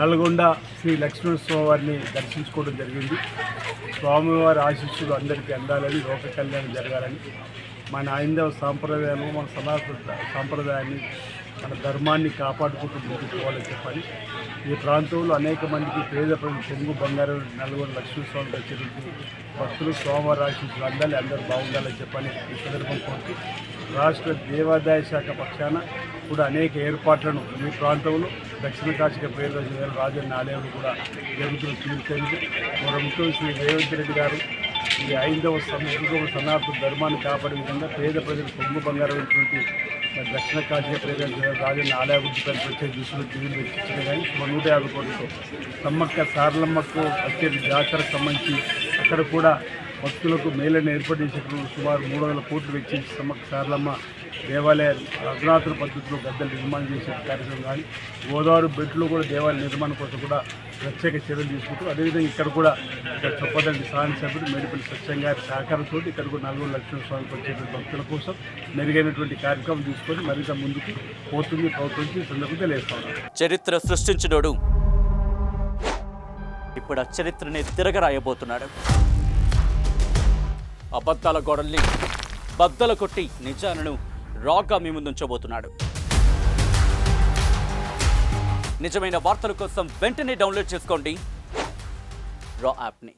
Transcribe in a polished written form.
నల్గొండ శ్రీ లక్ష్మీనరసింహ వారిని దర్శించుకోవడం జరిగింది. స్వామివారి ఆశీస్సులు అందరికీ అందాలని, లోక కళ్యాణం జరగాలని, మన హైందవ సాంప్రదాయాలు, మన సనాతన సాంప్రదాయాన్ని, మన ధర్మాన్ని కాపాడుకుంటూ ముందుకు పోవాలని చెప్పాలి. ఈ ప్రాంతంలో అనేక మందికి పేద ప్రజలు పొంగు బంగారు నల్గొండ లక్ష్మీస్వామి దర్శించి భక్తులు స్వామివారి ఆశీస్సులు అందాలి, అందరూ బాగుండాలని చెప్పని ఈ సందర్భం కోరుతూ రాష్ట్ర దేవాదాయ శాఖ పక్షాన కూడా అనేక ఏర్పాట్లను ఈ ప్రాంతంలో దక్షిణ కాశీక ప్రియదర్శన రాజన్న ఆలయంలో కూడా జరుగుతున్న తీర్చండి. మన ముఖ్యమంత్రి శ్రీ రేవంత్ రెడ్డి గారు ఈ హైందవ సంస్కృతి సనాతన ధర్మాన్ని కాపాడే విధంగా పేద ప్రజలు పొంగు బంగారమైనటువంటి దక్షిణ కాశీక ప్రియదర్శన రాజన్న ఆలయాభివృద్ధిపై ప్రత్యేక దృష్టిలో నిధులు వెచ్చించడం కానీ 150 కోట్లతో సమ్మక్క సారలమ్మకు అత్యంత జాతరకు సంబంధించి అక్కడ కూడా భక్తులకు మేళను ఏర్పాటు చేసేటప్పుడు సుమారు 300 కోట్లు వెచ్చించి సమ్మక్క సారలమ్మ దేవాలయ అధునాతన పద్ధతిలో గద్దెలు నిర్మాణం చేసే కార్యక్రమం కానీ, గోదావరి బెడ్లో కూడా దేవాలయ నిర్మాణం కోసం కూడా ప్రత్యేక చర్యలు తీసుకుంటూ, అదేవిధంగా ఇక్కడ కూడా ఇక్కడ చొప్పదండి సాధన సభ్యుడు మేడిపల్లి సత్యం గారి సహకారంతో ఇక్కడ కూడా నల్గొండ లక్ష్మీస్వామికి వచ్చేటువంటి భక్తుల కోసం మెరుగైనటువంటి కార్యక్రమం తీసుకొని మరింత ముందుకు పోతుంది ప్రభుత్వం ఈ సందర్భంగా తెలియజేస్తాం. చరిత్ర సృష్టించినోడు ఇప్పుడు ఆ చరిత్రని తిరగరాయబోతున్నాడు. అబద్ధాల గోడల్ని బద్దలు కొట్టి నిజాలను రాగా మీ ముందుంచబోతున్నాడు. నిజమైన వార్తల కోసం వెంటనే డౌన్లోడ్ చేసుకోండి రా యాప్ని.